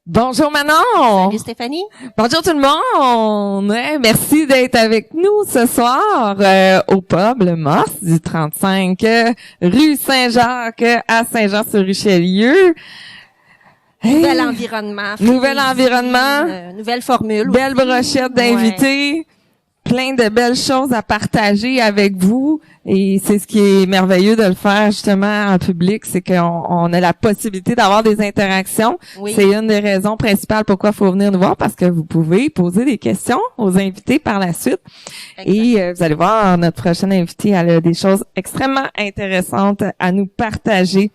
Bonjour Manon! Salut Stéphanie! Bonjour tout le monde! Merci d'être avec nous ce soir au pub Le Morse du 35 rue Saint-Jacques à Saint-Jean-sur-Richelieu. Nouvel environnement. Nouvel environnement. Nouvelle formule. Belle brochette d'invités. Ouais. Plein de belles choses à partager avec vous. Et c'est ce qui est merveilleux de le faire justement en public, c'est qu'on a la possibilité d'avoir des interactions. Oui. C'est une des raisons principales pourquoi il faut venir nous voir, parce que vous pouvez poser des questions aux invités par la suite. Exact. Et vous allez voir, notre prochaine invitée, elle a des choses extrêmement intéressantes à nous partager.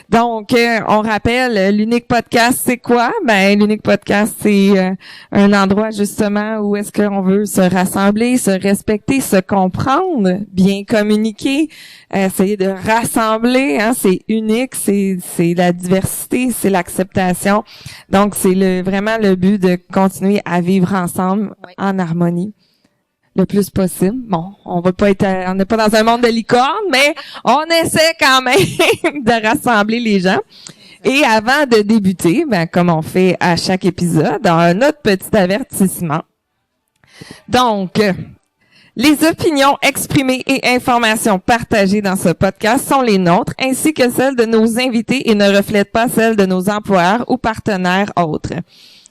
Donc, on rappelle, l'Unique Podcast, c'est quoi? Ben, l'Unique Podcast, c'est un endroit justement où est-ce qu'on veut se rassembler, se respecter, se comprendre, bien communiquer, essayer de rassembler, hein, c'est unique, c'est la diversité, c'est l'acceptation. Donc, c'est vraiment le but de continuer à vivre ensemble en harmonie. Le plus possible. Bon, on n'est pas dans un monde de licorne, mais on essaie quand même de rassembler les gens. Et avant de débuter, ben, comme on fait à chaque épisode, un autre petit avertissement. Donc, les opinions exprimées et informations partagées dans ce podcast sont les nôtres, ainsi que celles de nos invités et ne reflètent pas celles de nos employeurs ou partenaires autres.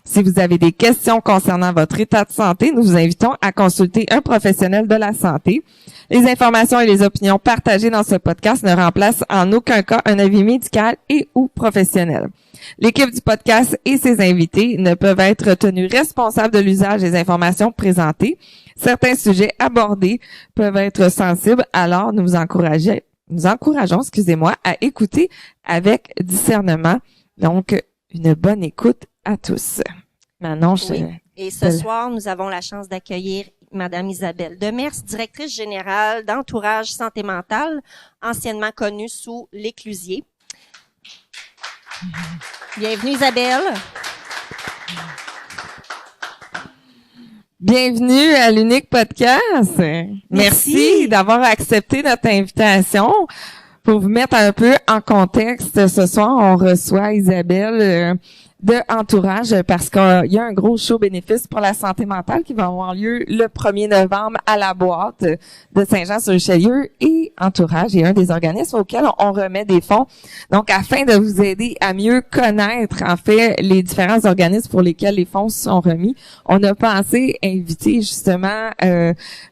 Si vous avez des questions concernant votre état de santé, nous vous invitons à consulter un professionnel de la santé. Les informations et les opinions partagées dans ce podcast ne remplacent en aucun cas un avis médical et ou professionnel. L'équipe du podcast et ses invités ne peuvent être tenus responsables de l'usage des informations présentées. Certains sujets abordés peuvent être sensibles, alors nous encourageons, à écouter avec discernement. Donc, une bonne écoute à tous. Manon, oui. Et ce soir, nous avons la chance d'accueillir Madame Isabelle Demers, directrice générale d'Entourage Santé Mentale, anciennement connue sous l'Éclusier. Bienvenue Isabelle. Bienvenue à l'Unique Podcast. Merci d'avoir accepté notre invitation. Pour vous mettre un peu en contexte, ce soir, on reçoit Isabelle de Entourage parce qu'il y a un gros show bénéfice pour la santé mentale qui va avoir lieu le 1er novembre à la boîte de Saint-Jean-sur-Richelieu, et Entourage est un des organismes auxquels on remet des fonds. Donc, afin de vous aider à mieux connaître, en fait, les différents organismes pour lesquels les fonds sont remis, on a pensé inviter justement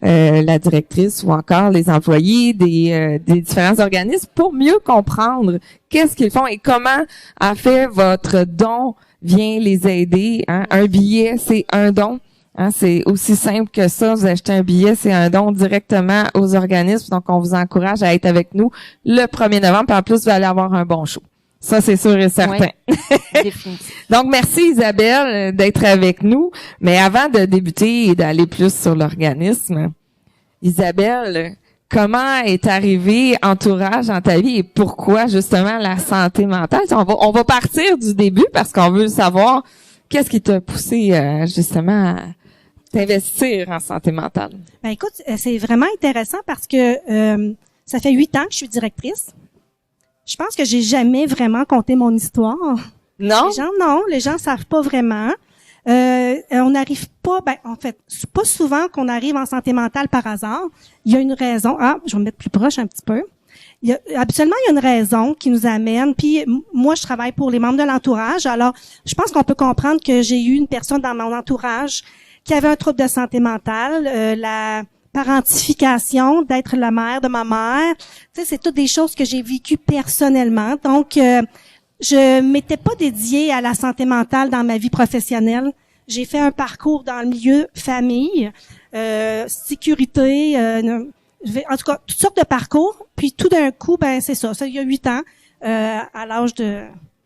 la directrice ou encore les employés des différents organismes pour mieux comprendre qu'est-ce qu'ils font et comment, en fait, votre don vient les aider. Hein? Un billet, c'est un don. Hein? C'est aussi simple que ça. Vous achetez un billet, c'est un don directement aux organismes. Donc, on vous encourage à être avec nous le 1er novembre. Puis en plus, vous allez avoir un bon show. Ça, c'est sûr et certain. Oui, donc, merci Isabelle d'être avec nous. Mais avant de débuter et d'aller plus sur l'organisme, Isabelle, comment est arrivé Entourage dans ta vie et pourquoi justement la santé mentale? On va partir du début parce qu'on veut savoir qu'est-ce qui t'a poussé justement à t'investir en santé mentale. Ben écoute, c'est vraiment intéressant parce que ça fait 8 ans que je suis directrice. Je pense que j'ai jamais vraiment conté mon histoire. Non? Les gens savent pas vraiment. On n'arrive pas, en fait, c'est pas souvent qu'on arrive en santé mentale par hasard. Il y a une raison. Je vais me mettre plus proche un petit peu. Habituellement, il y a une raison qui nous amène. Puis moi, je travaille pour les membres de l'entourage. Alors, je pense qu'on peut comprendre que j'ai eu une personne dans mon entourage qui avait un trouble de santé mentale, la parentification, d'être la mère de ma mère. Tu sais, c'est toutes des choses que j'ai vécues personnellement. Donc, je m'étais pas dédiée à la santé mentale dans ma vie professionnelle. J'ai fait un parcours dans le milieu famille, sécurité, en tout cas, toutes sortes de parcours. Puis tout d'un coup, c'est ça il y a 8 ans, à l'âge de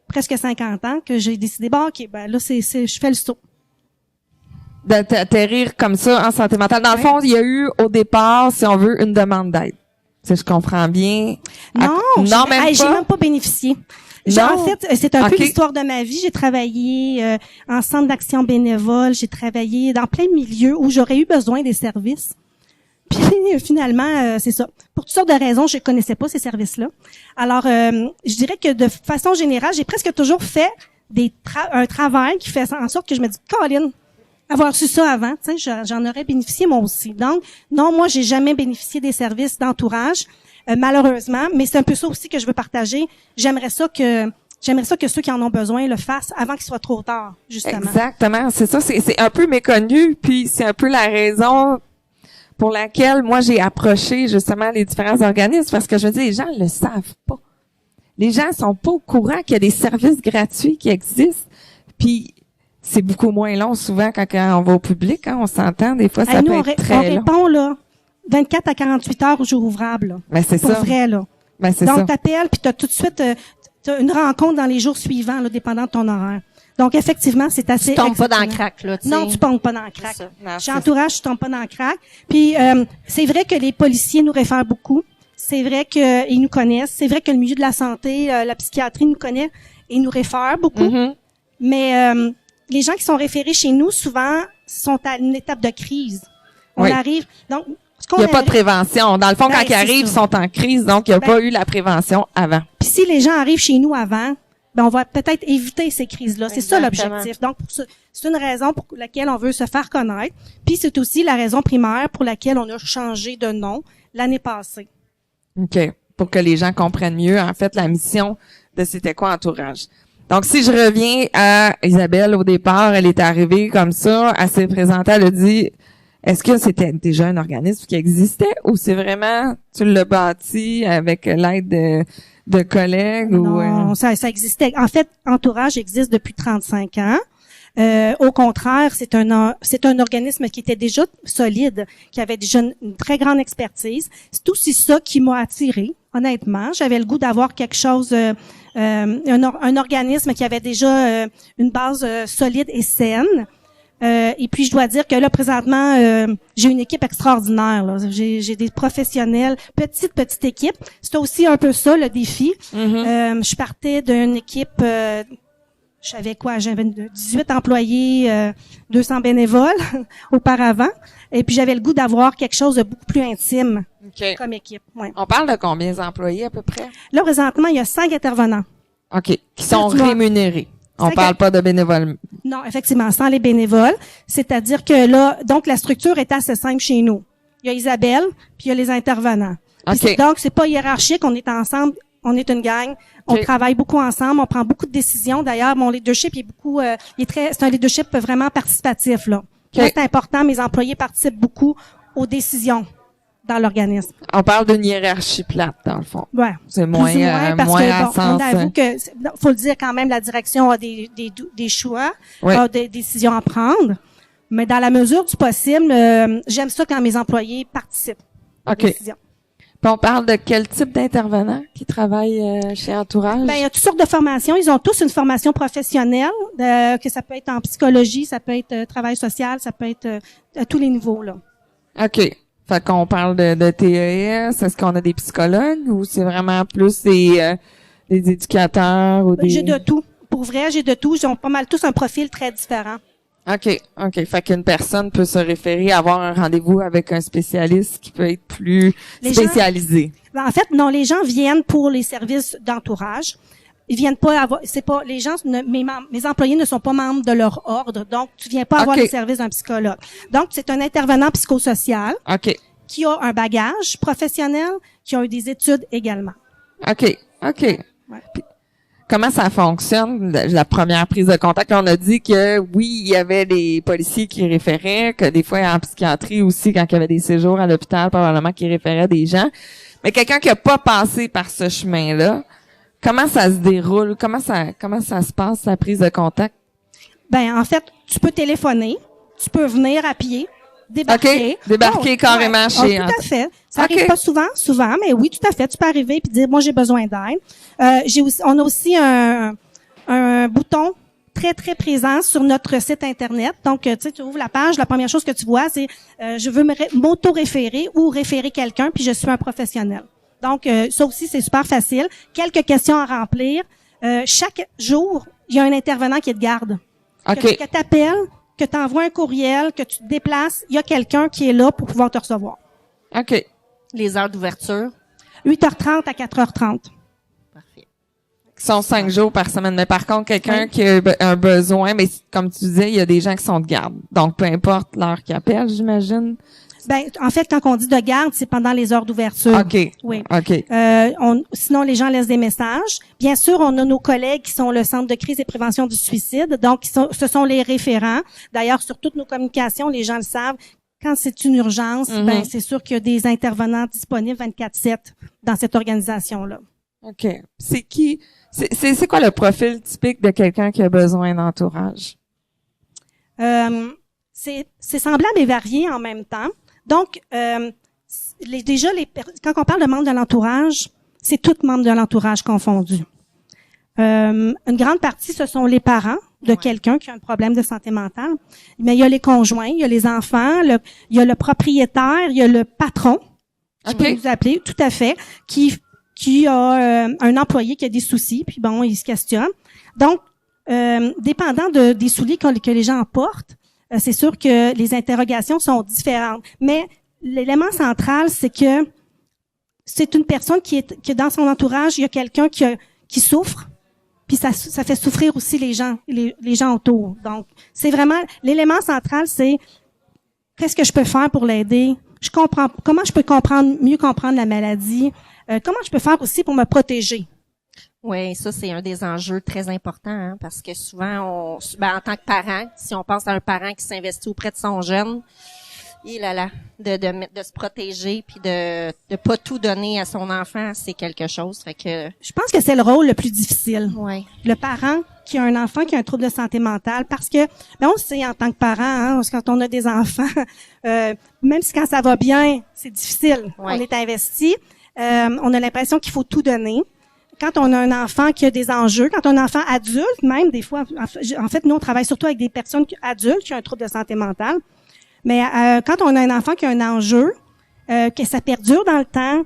presque 50 ans, que j'ai décidé, là, je fais le saut. D'atterrir comme ça en santé mentale. Dans le fond, il y a eu au départ, si on veut, une demande d'aide. Si je comprends bien. Non, j'ai même pas bénéficié. En fait, c'est un peu l'histoire de ma vie. J'ai travaillé en centre d'action bénévole. J'ai travaillé dans plein de milieux où j'aurais eu besoin des services. Puis finalement, c'est ça. Pour toutes sortes de raisons, je connaissais pas ces services-là. Alors, je dirais que de façon générale, j'ai presque toujours fait un travail qui fait en sorte que je me dis, Colin, avoir su ça avant, tu sais, j'en aurais bénéficié moi aussi. Donc, non, moi, j'ai jamais bénéficié des services d'entourage, malheureusement, mais c'est un peu ça aussi que je veux partager. J'aimerais ça que ceux qui en ont besoin le fassent avant qu'il soit trop tard, justement. Exactement, c'est ça, c'est un peu méconnu, puis c'est un peu la raison pour laquelle moi j'ai approché justement les différents organismes, parce que je veux dire, les gens le savent pas. Les gens sont pas au courant qu'il y a des services gratuits qui existent, puis c'est beaucoup moins long souvent quand on va au public, hein, on s'entend, des fois ça peut être très long. On répond là 24 à 48 heures au jour ouvrable. Là. Ben c'est pour ça. Vrai là. Ben c'est donc ça. t'appelles puis t'as tout de suite t'as une rencontre dans les jours suivants là, dépendant de ton horaire. Donc effectivement, c'est assez. Tu tombes pas dans le crack là. Non, tu tombes pas dans le crack. Non, chez Entourage, tu tombes pas dans le crack. Puis c'est vrai que les policiers nous réfèrent beaucoup. C'est vrai qu'ils nous connaissent. C'est vrai que le milieu de la santé, la psychiatrie nous connaît et nous réfère beaucoup. Mm-hmm. Mais les gens qui sont référés chez nous, souvent, sont à une étape de crise. On arrive. Donc, il n'y a pas de prévention. Dans le fond, quand ils arrivent, ils sont en crise, donc il n'y a pas eu la prévention avant. Puis si les gens arrivent chez nous avant, on va peut-être éviter ces crises-là. C'est ça l'objectif. Donc, c'est une raison pour laquelle on veut se faire connaître. Puis c'est aussi la raison primaire pour laquelle on a changé de nom l'année passée. OK. Pour que les gens comprennent mieux, en fait, la mission de C'était quoi Entourage. Donc, si je reviens à Isabelle, au départ, elle est arrivée comme ça, elle s'est présentée, elle a dit, est-ce que c'était déjà un organisme qui existait ou c'est vraiment, tu l'as bâti avec l'aide de collègues? Non, ça existait. En fait, Entourage existe depuis 35 ans. Au contraire, c'est un organisme qui était déjà solide, qui avait déjà une très grande expertise. C'est aussi ça qui m'a attirée, honnêtement. J'avais le goût d'avoir quelque chose, un organisme qui avait déjà une base solide et saine. Et puis je dois dire que là présentement j'ai une équipe extraordinaire. Là. J'ai des professionnels, petite équipe. C'est aussi un peu ça le défi. Mm-hmm. Je partais d'une équipe. J'avais 18 employés, 200 bénévoles auparavant. Et puis j'avais le goût d'avoir quelque chose de beaucoup plus intime comme équipe. Ouais. On parle de combien d'employés à peu près? Là présentement il y a 5 intervenants. OK. Qui sont rémunérés. On parle pas de bénévoles. Non, effectivement, sans les bénévoles. C'est-à-dire que là, donc la structure est assez simple chez nous. Il y a Isabelle, puis il y a les intervenants. Okay. Donc, c'est pas hiérarchique, on est ensemble, on est une gang, on travaille beaucoup ensemble, on prend beaucoup de décisions. D'ailleurs, mon leadership est beaucoup, c'est un leadership vraiment participatif, là. Là, c'est important, mes employés participent beaucoup aux décisions dans l'organisme. On parle d'une hiérarchie plate, dans le fond. Ouais. C'est moins, parce moins que, à sens. On avoue que, faut le dire quand même, la direction a des choix, a des décisions à prendre. Mais dans la mesure du possible, j'aime ça quand mes employés participent aux décisions. Puis on parle de quel type d'intervenants qui travaillent chez Entourage? Ben, il y a toutes sortes de formations. Ils ont tous une formation professionnelle, que ça peut être en psychologie, ça peut être travail social, ça peut être à tous les niveaux, là. OK. Fait qu'on parle de TES, est-ce qu'on a des psychologues ou c'est vraiment plus des éducateurs ou des... J'ai de tout. Pour vrai, j'ai de tout. Ils ont pas mal tous un profil très différent. OK. Fait qu'une personne peut se référer à avoir un rendez-vous avec un spécialiste qui peut être plus spécialisé. En fait, non, les gens viennent pour les services d'entourage. Ils viennent pas avoir, mes employés ne sont pas membres de leur ordre, donc tu viens pas avoir les services d'un psychologue. Donc, c'est un intervenant psychosocial. Qui a un bagage professionnel, qui a eu des études également. OK. Ouais. Puis, comment ça fonctionne, la première prise de contact? On a dit que oui, il y avait des policiers qui référaient, que des fois en psychiatrie aussi, quand il y avait des séjours à l'hôpital, probablement qui référaient des gens. Mais quelqu'un qui a pas passé par ce chemin-là, comment ça se déroule? Comment ça se passe, la prise de contact? Ben, en fait, tu peux téléphoner, tu peux venir à pied, débarquer. Débarquer carrément chez... tout à fait. Ça arrive pas souvent, mais oui, tout à fait. Tu peux arriver et dire, moi, j'ai besoin d'aide. On a aussi un bouton très, très présent sur notre site Internet. Donc, tu ouvres la page, la première chose que tu vois, c'est je veux m'auto-référer ou référer quelqu'un, puis je suis un professionnel. Donc, ça aussi, c'est super facile. Quelques questions à remplir. Chaque jour, il y a un intervenant qui te garde. Que t'appelles, que tu envoies un courriel, que tu te déplaces, il y a quelqu'un qui est là pour pouvoir te recevoir. Les heures d'ouverture? 8h30 à 4h30. Parfait. qui sont 5 jours par semaine. Mais par contre, quelqu'un qui a un besoin, mais comme tu disais, il y a des gens qui sont de garde. Donc, peu importe l'heure qu'ils appellent, j'imagine. Ben, en fait, quand on dit de garde, c'est pendant les heures d'ouverture. OK. Oui. OK. Sinon, les gens laissent des messages. Bien sûr, on a nos collègues qui sont le Centre de crise et prévention du suicide. Donc, ce sont les référents. D'ailleurs, sur toutes nos communications, les gens le savent. Quand c'est une urgence, ben, c'est sûr qu'il y a des intervenants disponibles 24/7 dans cette organisation-là. OK. C'est qui? C'est quoi le profil typique de quelqu'un qui a besoin d'entourage? C'est semblable et varié en même temps. Donc, quand on parle de membres de l'entourage, c'est tous membres de l'entourage confondus. Une grande partie, ce sont les parents de quelqu'un qui a un problème de santé mentale. Mais il y a les conjoints, il y a les enfants, il y a le propriétaire, il y a le patron, qui peut nous appeler, tout à fait, qui a un employé qui a des soucis, puis bon, il se questionne. Donc, dépendant des souliers que les gens portent, c'est sûr que les interrogations sont différentes. Mais l'élément central, c'est que c'est une personne qui est dans son entourage, il y a quelqu'un qui souffre, puis ça fait souffrir aussi les gens autour. Donc, c'est vraiment l'élément central, c'est qu'est-ce que je peux faire pour l'aider? Comment je peux mieux comprendre la maladie? Comment je peux faire aussi pour me protéger? Oui, ça, c'est un des enjeux très importants, hein, parce que souvent, en tant que parent, si on pense à un parent qui s'investit auprès de son jeune, de se protéger puis de pas tout donner à son enfant, c'est quelque chose. Fait que je pense que c'est le rôle le plus difficile. Ouais. Le parent qui a un enfant qui a un trouble de santé mentale, parce que on le sait en tant que parent, hein, quand on a des enfants, même si quand ça va bien, c'est difficile. Ouais. On est investi, on a l'impression qu'il faut tout donner. Quand on a un enfant qui a des enjeux, quand on a un enfant adulte, même des fois, en fait, nous on travaille surtout avec des personnes adultes qui ont un trouble de santé mentale. Mais quand on a un enfant qui a un enjeu, que ça perdure dans le temps,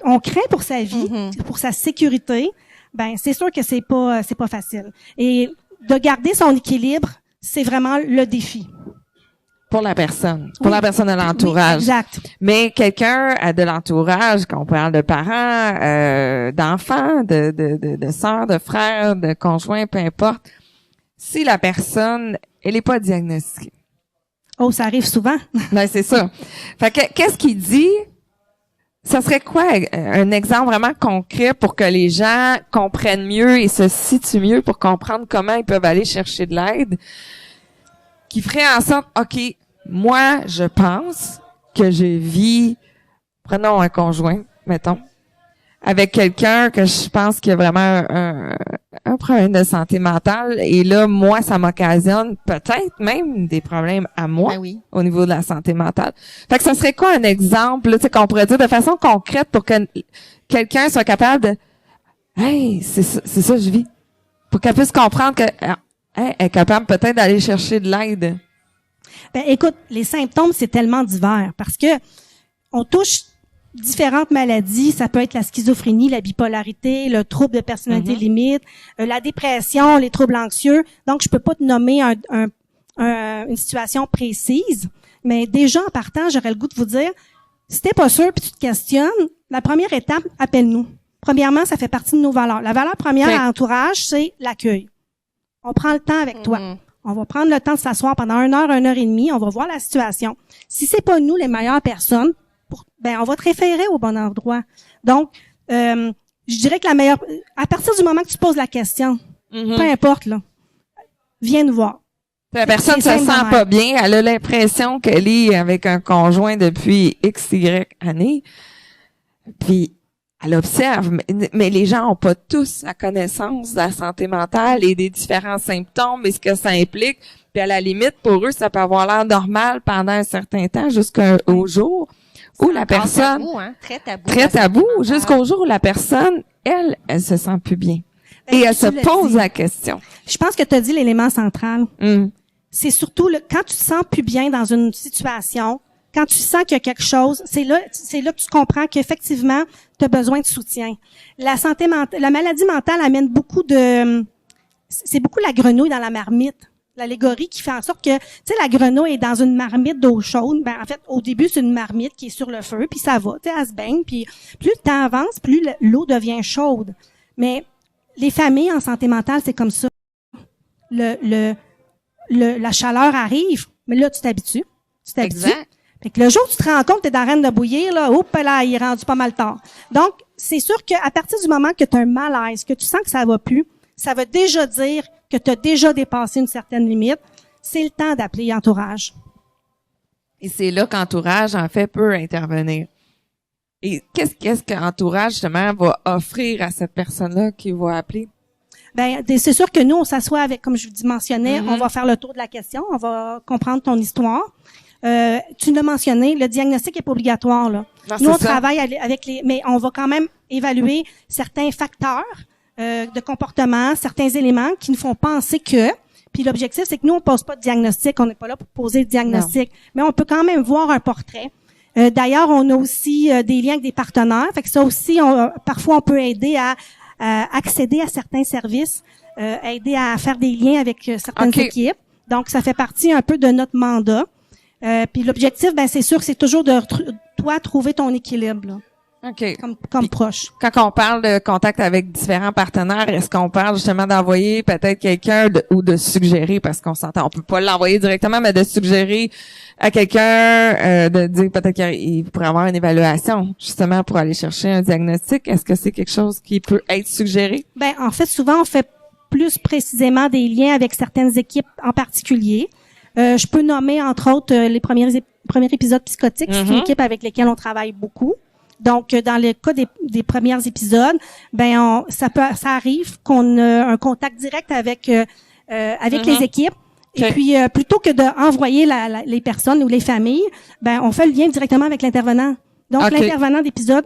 on craint pour sa vie, pour sa sécurité, ben c'est sûr que c'est pas facile. Et de garder son équilibre, c'est vraiment le défi. Pour la personne de l'entourage. Oui, exact. Mais quelqu'un de l'entourage, quand on parle de parents, d'enfants, de sœurs, de frères, de conjoints, peu importe, si la personne, elle est pas diagnostiquée. Oh, ça arrive souvent. Ben, c'est ça. Fait que, qu'est-ce qu'il dit? Ça serait quoi un exemple vraiment concret pour que les gens comprennent mieux et se situent mieux pour comprendre comment ils peuvent aller chercher de l'aide? Qui ferait en sorte, OK, moi, je pense que je vis, prenons un conjoint, mettons, avec quelqu'un que je pense qu'il y a vraiment un problème de santé mentale. Et là, moi, ça m'occasionne peut-être même des problèmes à moi au niveau de la santé mentale. Fait que ça serait quoi un exemple, là, qu'on pourrait dire de façon concrète pour que quelqu'un soit capable de « Hey, c'est ça je vis ». Pour qu'elle puisse comprendre que elle est capable peut-être d'aller chercher de l'aide. Ben, écoute, les symptômes, c'est tellement divers parce que on touche différentes maladies. Ça peut être la schizophrénie, la bipolarité, le trouble de personnalité limite, la dépression, les troubles anxieux. Donc, je peux pas te nommer une situation précise, mais déjà, en partant, j'aurais le goût de vous dire, si t'es pas sûr puis tu te questionnes, la première étape, appelle-nous. Premièrement, ça fait partie de nos valeurs. La valeur première à l'entourage, c'est l'accueil. On prend le temps avec toi. On va prendre le temps de s'asseoir pendant 1 heure et demie. On va voir la situation. Si c'est pas nous les meilleures personnes, on va te référer au bon endroit. Donc, je dirais que à partir du moment que tu poses la question, peu importe, là, viens nous voir. La personne se sent pas bien, elle a l'impression qu'elle est avec un conjoint depuis XY années, puis elle observe, mais les gens ont pas tous la connaissance de la santé mentale et des différents symptômes et ce que ça implique. Puis à la limite, pour eux, ça peut avoir l'air normal pendant un certain temps jusqu'au jour où la personne... Tabou, hein? Très tabou, jusqu'au jour où la personne, elle se sent plus bien. Et elle se pose la question. Je pense que tu as dit l'élément central. C'est surtout quand tu te sens plus bien dans une situation, quand tu sens qu'il y a quelque chose, c'est là que tu comprends qu'effectivement, tu as besoin de soutien. La maladie mentale amène c'est beaucoup la grenouille dans la marmite. L'allégorie qui fait en sorte que, tu sais, la grenouille est dans une marmite d'eau chaude. Ben, en fait, au début, c'est une marmite qui est sur le feu, puis ça va, tu sais, elle se baigne, puis plus le temps avance, plus l'eau devient chaude. Mais les familles en santé mentale, c'est comme ça. La chaleur arrive, mais là, tu t'habitues. Exact. Fait que le jour où tu te rends compte que t'es dans la reine de bouillir, là, là, il est rendu pas mal tard. Donc, c'est sûr qu'à partir du moment que tu as un malaise, que tu sens que ça va plus, ça veut déjà dire que tu as déjà dépassé une certaine limite. C'est le temps d'appeler Entourage. Et c'est là qu'Entourage, en fait, peut intervenir. Et qu'est-ce qu'Entourage, justement, va offrir à cette personne-là qui va appeler? Ben, c'est sûr que nous, on s'assoit avec, comme je vous mentionnais, on va faire le tour de la question, on va comprendre ton histoire. Tu l'as mentionné, le diagnostic est pas obligatoire, là. Non, nous, on ça. travaille avec mais on va quand même évaluer certains facteurs de comportement, certains éléments qui nous font penser que. Puis l'objectif, c'est que nous, on pose pas de diagnostic, on n'est pas là pour poser le diagnostic, mais on peut quand même voir un portrait. D'ailleurs, on a aussi des liens avec des partenaires, fait que ça aussi, parfois, on peut aider à accéder à certains services, aider à faire des liens avec certaines équipes. Donc, ça fait partie un peu de notre mandat. Puis l'objectif, ben c'est sûr, c'est toujours de toi trouver ton équilibre, là. OK. Comme proche. Quand on parle de contact avec différents partenaires, est-ce qu'on parle justement d'envoyer peut-être quelqu'un ou de suggérer, parce qu'on s'entend, on peut pas l'envoyer directement, mais de suggérer à quelqu'un, de dire peut-être qu'il pourrait avoir une évaluation, justement, pour aller chercher un diagnostic. Est-ce que c'est quelque chose qui peut être suggéré? Ben, en fait, souvent, on fait plus précisément des liens avec certaines équipes en particulier. Je peux nommer, entre autres, les premiers épisodes psychotiques. C'est une équipe avec lesquelles on travaille beaucoup. Donc, dans le cas des premiers épisodes, ben ça arrive qu'on a un contact direct avec les équipes. Okay. Et puis, plutôt que d'envoyer les personnes ou les familles, ben on fait le lien directement avec l'intervenant. Donc, l'intervenant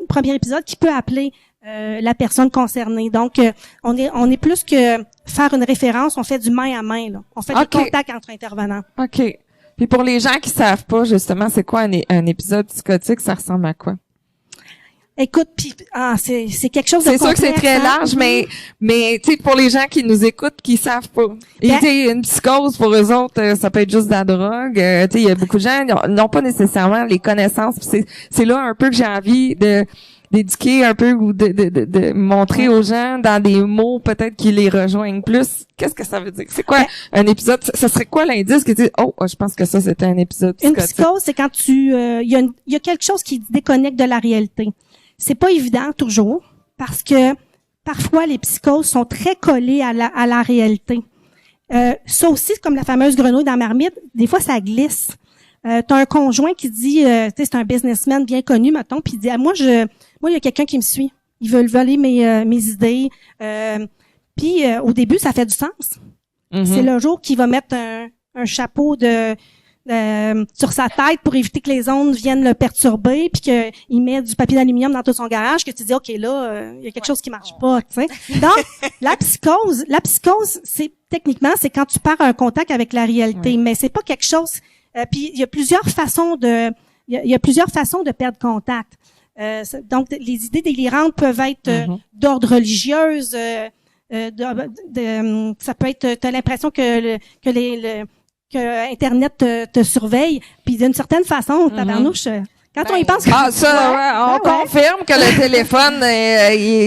premier épisode, qui peut appeler la personne concernée. Donc, on est plus que faire une référence, on fait du main à main, là. On fait des contacts entre intervenants. OK. Puis pour les gens qui savent pas, justement, c'est quoi un épisode psychotique, ça ressemble à quoi? Écoute, puis c'est quelque chose de complexe. C'est sûr que c'est très large, mais tu sais, pour les gens qui nous écoutent, qui savent pas. Et tu sais, une psychose pour eux autres, ça peut être juste de la drogue. Tu sais, il y a beaucoup de gens qui n'ont pas nécessairement les connaissances. C'est là un peu que j'ai envie d'éduquer un peu ou de montrer aux gens dans des mots peut-être qui les rejoignent plus. Qu'est-ce que ça veut dire? C'est quoi un épisode? Ça serait quoi l'indice que tu dis, je pense que ça, c'était un épisode psychotique? Une psychose, c'est quand il y a quelque chose qui déconnecte de la réalité. C'est pas évident toujours, parce que parfois les psychoses sont très collées à la réalité. Ça aussi, comme la fameuse grenouille dans la marmite, des fois ça glisse. T'as un conjoint qui dit, tu sais, c'est un businessman bien connu, mettons, puis il dit, moi, il y a quelqu'un qui me suit. Il veut voler mes idées. Puis au début, ça fait du sens. C'est le jour qu'il va mettre un chapeau sur sa tête pour éviter que les ondes viennent le perturber, puis qu'il met du papier d'aluminium dans tout son garage, que tu dis, OK, là, il y a quelque chose qui marche pas, tu sais. Donc, la psychose, c'est quand tu perds un contact avec la réalité, mais c'est pas quelque chose. Puis il y a plusieurs façons de perdre contact. Donc, les idées délirantes peuvent être d'ordre religieuse. Ça peut être, t'as l'impression que Internet te surveille, puis d'une certaine façon, tabarnouche, quand on y pense... on confirme que le téléphone,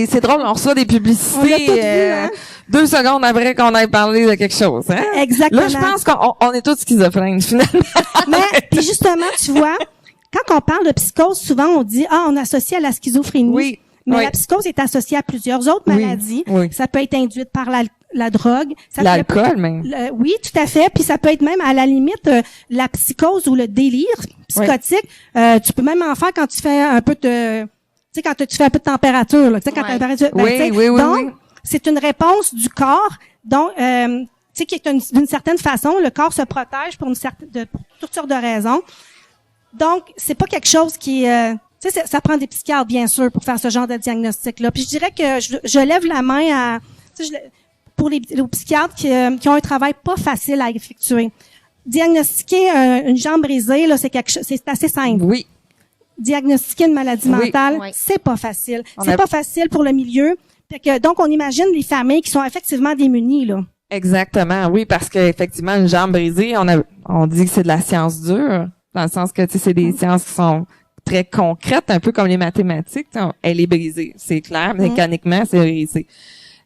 c'est drôle, on reçoit des publicités 2 secondes après qu'on ait parlé de quelque chose. Hein? Exactement. Là, je pense qu'on est tous schizophrènes, finalement. Mais, puis justement, tu vois, quand on parle de psychose, souvent on dit, on associe à la schizophrénie. Oui. Mais la psychose est associée à plusieurs autres maladies. Oui. Ça peut être induite par la drogue. L'alcool, même. Oui, tout à fait. Puis ça peut être même, à la limite, la psychose ou le délire psychotique. Tu peux même en faire quand tu fais un peu de... Tu sais, quand tu fais un peu de température. Là, tu sais, quand température... Donc, c'est une réponse du corps. Donc, tu sais, qui est d'une certaine façon, le corps se protège pour toutes sortes de raisons. Donc, c'est pas quelque chose qui est... tu sais, ça prend des psychiatres, bien sûr, pour faire ce genre de diagnostic-là. Puis je dirais que je lève la main pour les psychiatres qui ont un travail pas facile à effectuer. Diagnostiquer une jambe brisée, là, c'est assez simple. Oui. Diagnostiquer une maladie mentale, c'est pas facile. C'est pas facile pour le milieu. Donc, on imagine les familles qui sont effectivement démunies, là. Exactement, oui, parce que effectivement, une jambe brisée, on dit que c'est de la science dure, dans le sens que, tu sais, c'est des sciences qui sont très concrète, un peu comme les mathématiques. Elle est brisée, c'est clair. Mécaniquement, c'est brisé.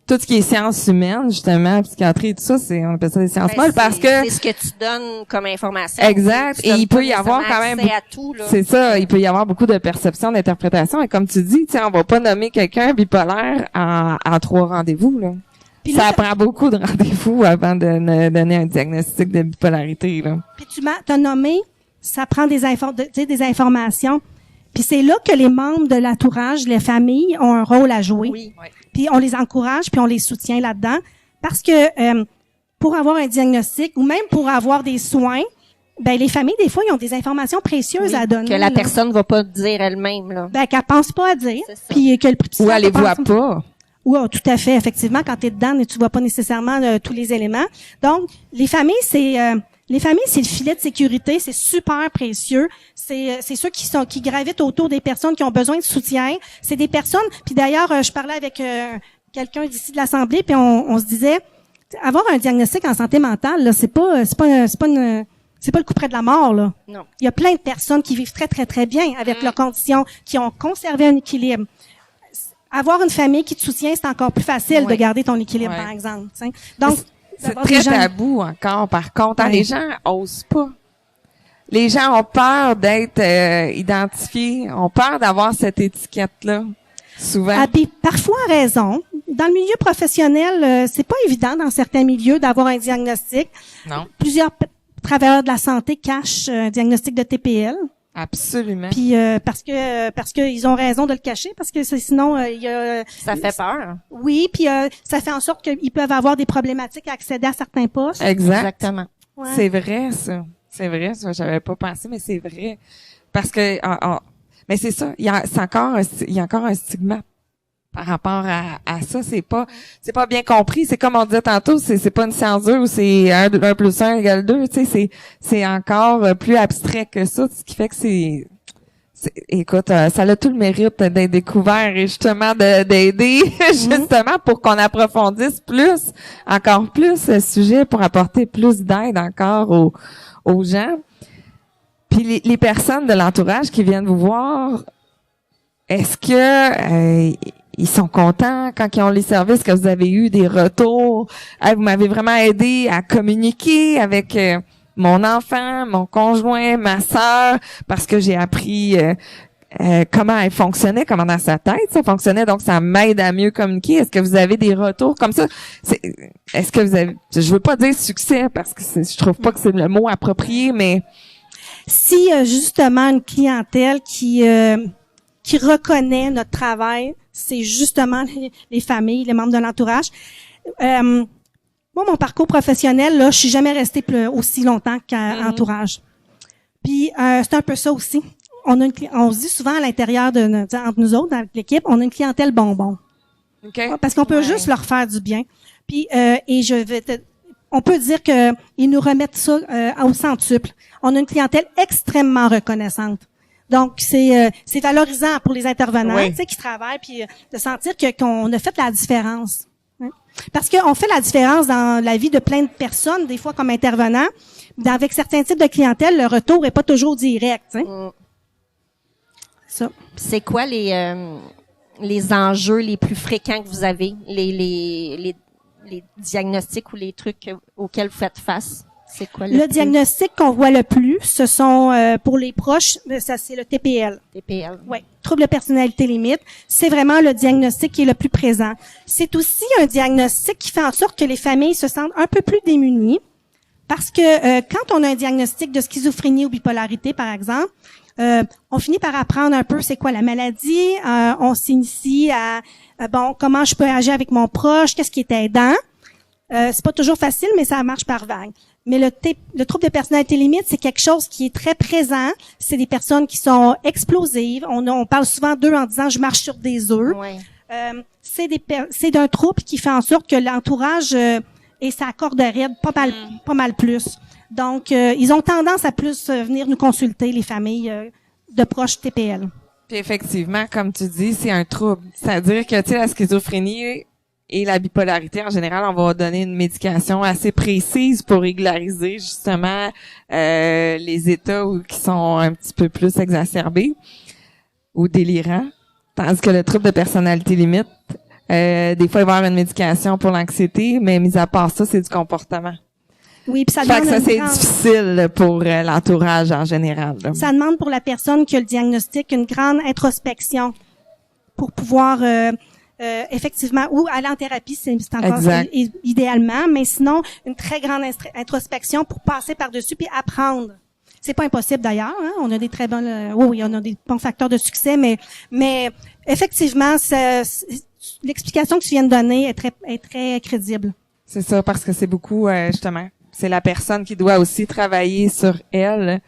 tout ce qui est sciences humaines, justement, psychiatrie et tout ça, on appelle ça des sciences molles parce que... C'est ce que tu donnes comme information. Exact. Et il peut y avoir quand même... À tout, là. C'est ça. Il peut y avoir beaucoup de perceptions, d'interprétations. Et comme tu dis, on va pas nommer quelqu'un bipolaire en 3 rendez-vous, là. Puis ça prend beaucoup de rendez-vous avant de donner un diagnostic de bipolarité, là. Puis tu t'as nommé, ça prend des informations. Puis c'est là que les membres de l'entourage, les familles, ont un rôle à jouer. Oui. Puis on les encourage, puis on les soutient là-dedans. Parce que pour avoir un diagnostic ou même pour avoir des soins, ben les familles, des fois, ils ont des informations précieuses à donner. Que la personne va pas dire elle-même, là. Ben, qu'elle pense pas à dire. Puis que le ou elle les voit pas. Oui, tout à fait. Effectivement, quand tu es dedans, tu vois pas nécessairement tous les éléments. Donc, les familles, c'est le filet de sécurité, c'est super précieux. C'est ceux qui gravitent autour des personnes qui ont besoin de soutien. C'est des personnes. Puis d'ailleurs, je parlais avec quelqu'un d'ici de l'Assemblée, puis on se disait, avoir un diagnostic en santé mentale, là, c'est pas le coup près de la mort, là. Non. Il y a plein de personnes qui vivent très, très, très bien avec leurs conditions, qui ont conservé un équilibre. Avoir une famille qui te soutient, c'est encore plus facile de garder ton équilibre, par exemple. T'sais. Donc, c'est très tabou encore, par contre. Les gens osent pas. Les gens ont peur d'être identifiés, ont peur d'avoir cette étiquette-là, souvent. Ah, puis parfois raison. Dans le milieu professionnel, c'est pas évident dans certains milieux d'avoir un diagnostic. Non. Plusieurs travailleurs de la santé cachent un diagnostic de TPL. Absolument. Puis parce que ils ont raison de le cacher parce que sinon il y a ça fait peur. Oui, puis ça fait en sorte qu'ils peuvent avoir des problématiques à accéder à certains postes. Exactement. Ouais. C'est vrai ça. C'est vrai ça, j'avais pas pensé mais c'est vrai parce que mais c'est ça, il y a encore un stigmate par rapport à ça, c'est pas bien compris, c'est comme on disait tantôt, c'est pas une science dure où c'est 1 plus 1 égale 2, tu sais, c'est encore plus abstrait que ça, ce qui fait que écoute, ça a tout le mérite d'être découvert et justement d'aider justement pour qu'on approfondisse encore plus ce sujet pour apporter plus d'aide encore aux gens. Puis les personnes de l'entourage qui viennent vous voir, est-ce que ils sont contents quand ils ont les services, que vous avez eu des retours? Vous m'avez vraiment aidé à communiquer avec mon enfant, mon conjoint, ma sœur, parce que j'ai appris comment elle fonctionnait, comment dans sa tête ça fonctionnait, donc ça m'aide à mieux communiquer. Est-ce que vous avez des retours comme ça? Est-ce que vous avez, je veux pas dire succès parce que je trouve pas que c'est le mot approprié, mais si justement une clientèle qui reconnaît notre travail, c'est justement les familles, les membres de l'entourage. Moi, mon parcours professionnel, là, je suis jamais restée aussi longtemps qu'à entourage. Puis c'est un peu ça aussi. On se dit souvent à l'intérieur entre nous autres, avec l'équipe, on a une clientèle bonbon. Okay. Parce qu'on peut juste leur faire du bien. Puis on peut dire que ils nous remettent ça au centuple. On a une clientèle extrêmement reconnaissante. Donc c'est valorisant pour les intervenants, tu sais, qui travaillent, puis de sentir qu'on a fait la différence. Hein? Parce qu'on fait la différence dans la vie de plein de personnes, des fois comme intervenants. Avec certains types de clientèle, le retour est pas toujours direct. Hein? Ça. C'est quoi les enjeux les plus fréquents que vous avez, les diagnostics ou les trucs auxquels vous faites face? C'est quoi le diagnostic qu'on voit le plus, ce sont pour les proches, ça c'est le TPL. TPL. Oui, trouble de personnalité limite. C'est vraiment le diagnostic qui est le plus présent. C'est aussi un diagnostic qui fait en sorte que les familles se sentent un peu plus démunies parce que quand on a un diagnostic de schizophrénie ou bipolarité, par exemple, on finit par apprendre un peu c'est quoi la maladie, on s'initie à comment je peux agir avec mon proche, qu'est-ce qui est aidant. C'est pas toujours facile, mais ça marche par vague. Mais le trouble de personnalité limite, c'est quelque chose qui est très présent. C'est des personnes qui sont explosives. On parle souvent d'eux en disant « je marche sur des œufs ouais. ». C'est d'un trouble qui fait en sorte que l'entourage et sa corde raide pas mal plus. Donc, ils ont tendance à plus venir nous consulter, les familles de proches TPL. Puis effectivement, comme tu dis, c'est un trouble. C'est-à-dire que, tu sais, la schizophrénie et la bipolarité, en général, on va donner une médication assez précise pour régulariser justement les états qui sont un petit peu plus exacerbés ou délirants. Tandis que le trouble de personnalité limite, Des fois, il va y avoir une médication pour l'anxiété, mais mis à part ça, c'est du comportement. Oui, puis ça Fait que demande ça, c'est difficile pour l'entourage en général. Là. Ça demande pour la personne qui a le diagnostic une grande introspection pour pouvoir effectivement, ou aller en thérapie, c'est encore idéalement, mais sinon, une très grande introspection pour passer par-dessus puis apprendre. C'est pas impossible d'ailleurs, hein? On a des très bonnes, oui, on a des bons facteurs de succès, mais effectivement, l'explication que tu viens de donner est très crédible. C'est ça, parce que c'est beaucoup, justement, c'est la personne qui doit aussi travailler sur elle.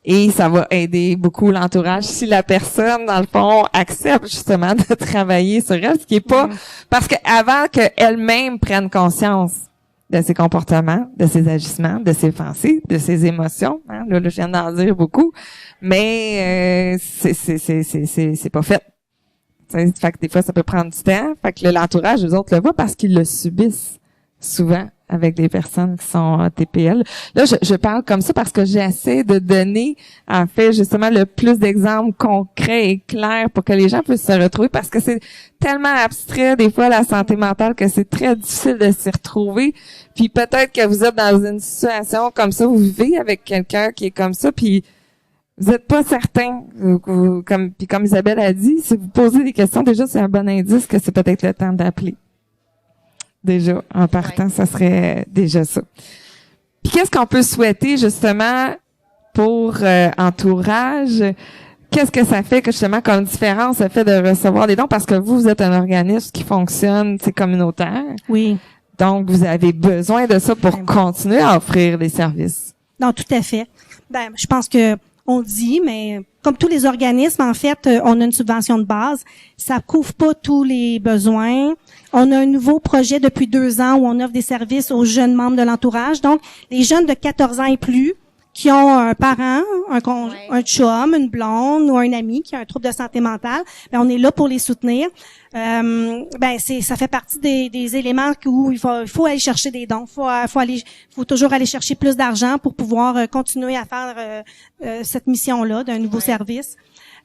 Et ça va aider beaucoup l'entourage si la personne, dans le fond, accepte justement de travailler sur elle, ce qui est pas... Parce que avant qu'elle-même prenne conscience de ses comportements, de ses agissements, de ses pensées, de ses émotions, hein, là, je viens d'en dire beaucoup, mais c'est pas fait. T'sais, fait que des fois, ça peut prendre du temps. Fait que l'entourage, eux autres le voient parce qu'ils le subissent souvent avec des personnes qui sont TPL. Là, je parle comme ça parce que j'essaie de donner, en fait, justement, le plus d'exemples concrets et clairs pour que les gens puissent se retrouver parce que c'est tellement abstrait, des fois, la santé mentale, que c'est très difficile de s'y retrouver. Puis peut-être que vous êtes dans une situation comme ça, vous vivez avec quelqu'un qui est comme ça, puis vous n'êtes pas certain, comme Isabelle a dit, si vous posez des questions, déjà, c'est un bon indice que c'est peut-être le temps d'appeler. Déjà, en partant, ça serait déjà ça. Puis qu'est-ce qu'on peut souhaiter justement pour entourage? Qu'est-ce que ça fait que justement comme différence le fait de recevoir des dons? Parce que vous êtes un organisme qui fonctionne, c'est communautaire. Oui. Donc, vous avez besoin de ça pour continuer à offrir des services. Non, tout à fait. Ben, je pense que on dit, mais comme tous les organismes, en fait, on a une subvention de base. Ça couvre pas tous les besoins. On a un nouveau projet depuis 2 ans où on offre des services aux jeunes membres de l'entourage. Donc, les jeunes de 14 ans et plus qui ont un parent, un chum, une blonde ou un ami qui a un trouble de santé mentale, ben on est là pour les soutenir. Ça fait partie des éléments où il faut aller chercher des dons. Faut toujours aller chercher plus d'argent pour pouvoir continuer à faire cette mission-là d'un nouveau service.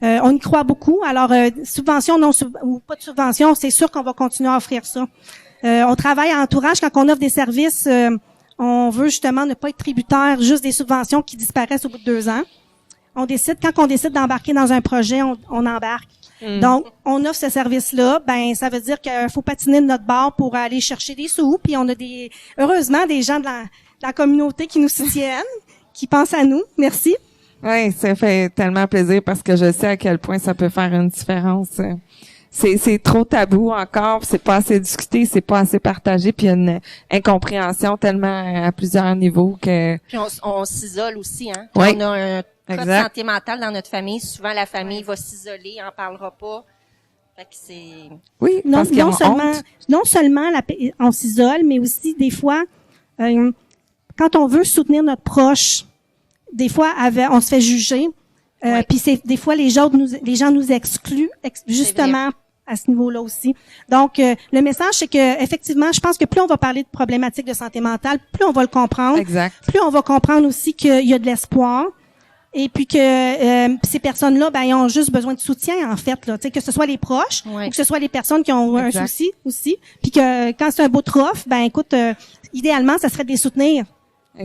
On y croit beaucoup. Alors, subvention ou pas de subvention, c'est sûr qu'on va continuer à offrir ça. On travaille en entourage quand on offre des services. On veut justement ne pas être tributaire juste des subventions qui disparaissent au bout de 2 ans. Quand on décide d'embarquer dans un projet, on embarque. Donc, on offre ce service-là. Ben, ça veut dire qu'il faut patiner de notre bord pour aller chercher des sous. Puis on a heureusement des gens de la communauté qui nous soutiennent, qui pensent à nous. Merci. Oui, ça fait tellement plaisir parce que je sais à quel point ça peut faire une différence. C'est trop tabou encore, c'est pas assez discuté, c'est pas assez partagé, puis il y a une incompréhension tellement à plusieurs niveaux que... Puis on s'isole aussi, hein. Oui. On a un cas de santé mentale dans notre famille, souvent la famille va s'isoler, en parlera pas. Fait que c'est... Oui, non seulement on s'isole, mais aussi des fois, quand on veut soutenir notre proche, des fois on se fait juger. Puis des fois les gens nous excluent justement à ce niveau-là aussi. Donc le message c'est que effectivement, je pense que plus on va parler de problématiques de santé mentale, plus on va le comprendre. Exact. Plus on va comprendre aussi qu'il y a de l'espoir et puis que ces personnes-là ils ont juste besoin de soutien en fait là, tu sais, que ce soit les proches ou que ce soit les personnes qui ont un souci aussi, puis que quand c'est un beau trophée, écoute, idéalement ça serait de les soutenir,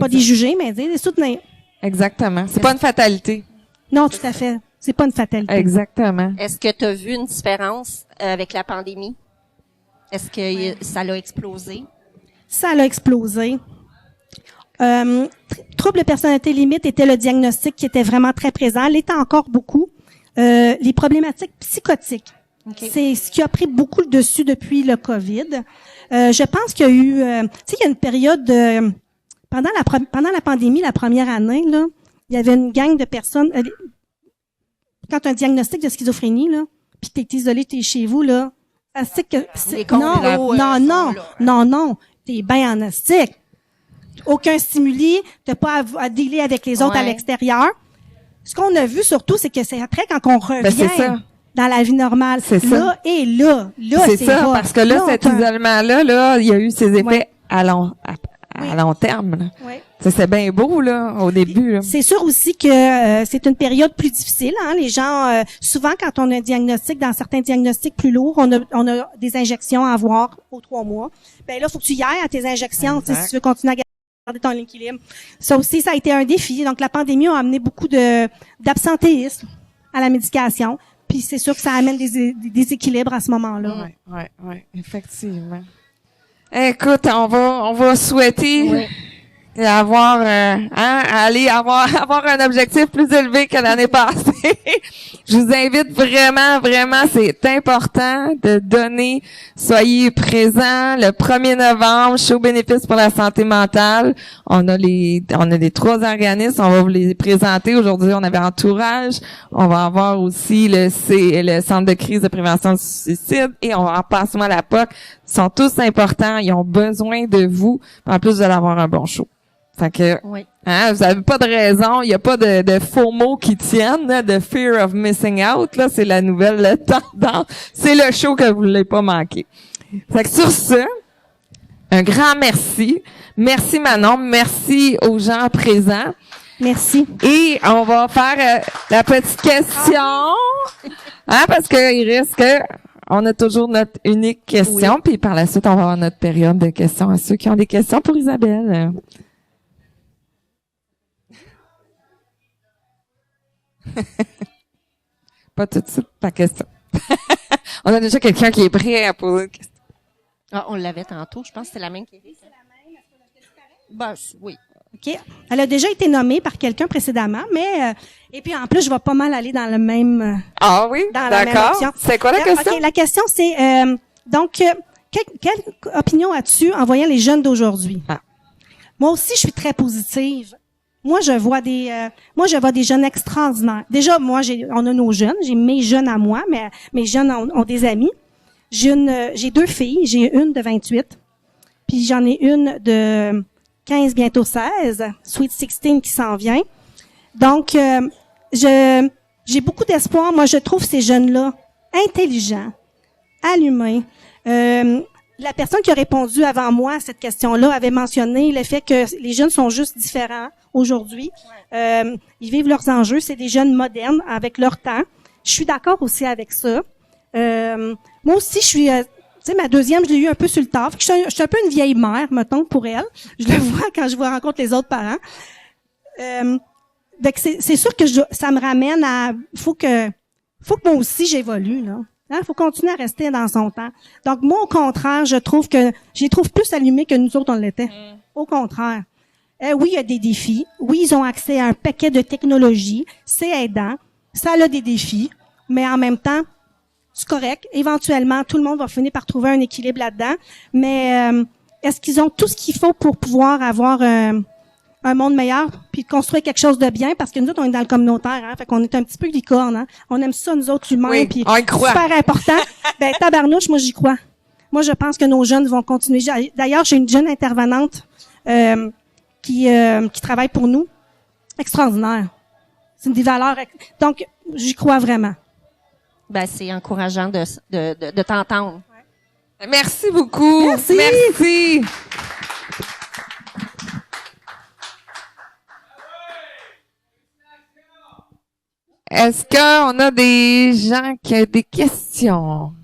pas de les juger, mais de les soutenir. Exactement. C'est pas une fatalité. Non, tout à fait. C'est pas une fatalité. Exactement. Est-ce que tu as vu une différence avec la pandémie? Est-ce que ça l'a explosé? Ça l'a explosé. Trouble de personnalité limite était le diagnostic qui était vraiment très présent. Il était encore beaucoup. Les problématiques psychotiques. Okay. C'est ce qui a pris beaucoup le dessus depuis le COVID. Je pense qu'il y a eu... il y a une période... pendant la pandémie, la première année, là, il y avait une gang de personnes... quand tu as un diagnostic de schizophrénie, là, puis t'es isolé, t'es chez vous, là, c'est que... Non, t'es bien en astique. Aucun stimuli, t'as pas à dealer avec les autres à l'extérieur. Ce qu'on a vu surtout, c'est que c'est après quand on revient dans la vie normale. C'est ça. Là, c'est ça, parce que là, cet isolement-là, il y a eu ses effets à à long terme. Là. Oui. C'est bien beau là au début. Là. C'est sûr aussi que c'est une période plus difficile. Hein? Les gens, souvent, quand on a un diagnostic, dans certains diagnostics plus lourds, on a des injections à avoir aux 3 mois. Ben là, faut que tu y ailles à tes injections si tu veux continuer à garder ton équilibre. Ça aussi, ça a été un défi. Donc, la pandémie a amené beaucoup d'absentéisme à la médication. Puis c'est sûr que ça amène des déséquilibres à ce moment-là. Oui, effectivement. Écoute, on va souhaiter avoir avoir un objectif plus élevé que l'année passée. Je vous invite vraiment, c'est important de donner. Soyez présents le 1er novembre, show bénéfice pour la santé mentale. On a les 3 organismes, on va vous les présenter. Aujourd'hui, on avait Entourage, on va avoir aussi le centre de crise de prévention du suicide et on va avoir Passement à la POC. Ils sont tous importants, ils ont besoin de vous. En plus, vous allez avoir un bon show. Fait que, vous avez pas de raison, il y a pas de faux mots qui tiennent, là, de fear of missing out, là, c'est la nouvelle tendance. C'est le show que vous voulez pas manquer. Fait que sur ce, un grand merci. Merci Manon, merci aux gens présents. Merci. Et on va faire la petite question, parce qu'il risque on a toujours notre unique question, puis par la suite, on va avoir notre période de questions à ceux qui ont des questions pour Isabelle. Pas tout de suite, pas question. On a déjà quelqu'un qui est prêt à poser une question. Ah, on l'avait tantôt. Je pense que c'est la même qui est. C'est la même. Ben, oui. OK. Elle a déjà été nommée par quelqu'un précédemment, mais et puis en plus, je vais pas mal aller dans le même. Ah oui, dans la même option. C'est quoi la question? OK, la question c'est donc quelle opinion as-tu en voyant les jeunes d'aujourd'hui? Moi aussi, je suis très positive. Moi, je vois des jeunes extraordinaires. Déjà, on a nos jeunes, j'ai mes jeunes à moi, mais mes jeunes ont des amis. J'ai 2 filles, j'ai une de 28, puis j'en ai une de 15, bientôt 16, Sweet 16 qui s'en vient. Donc, j'ai beaucoup d'espoir. Moi, je trouve ces jeunes-là intelligents, allumés. La personne qui a répondu avant moi à cette question-là avait mentionné le fait que les jeunes sont juste différents aujourd'hui. Ils vivent leurs enjeux. C'est des jeunes modernes avec leur temps. Je suis d'accord aussi avec ça. Moi aussi, je suis... tu sais, ma deuxième, je l'ai eu un peu sur le tard. Je suis un peu une vieille mère, mettons, pour elle. Je le vois quand je rencontre les autres parents. Donc c'est sûr que ça me ramène à... Faut que moi aussi, j'évolue, là. Hein, faut continuer à rester dans son temps. Donc, moi, au contraire, je les trouve plus allumés que nous autres, on l'était. Au contraire. Oui, il y a des défis. Oui, ils ont accès à un paquet de technologies. C'est aidant. Ça a des défis. Mais en même temps, c'est correct. Éventuellement, tout le monde va finir par trouver un équilibre là-dedans. Mais est-ce qu'ils ont tout ce qu'il faut pour pouvoir avoir un monde meilleur, puis construire quelque chose de bien, parce que nous autres, on est dans le communautaire, hein, fait qu'on est un petit peu licorne, hein. On aime ça, nous autres, humains, puis super important. Ben, tabarnouche, moi, j'y crois. Moi, je pense que nos jeunes vont continuer. D'ailleurs, j'ai une jeune intervenante qui travaille pour nous. Extraordinaire. C'est des valeurs. Donc, j'y crois vraiment. Ben, c'est encourageant de t'entendre. Merci beaucoup. Merci. Est-ce qu'on a des gens qui ont des questions?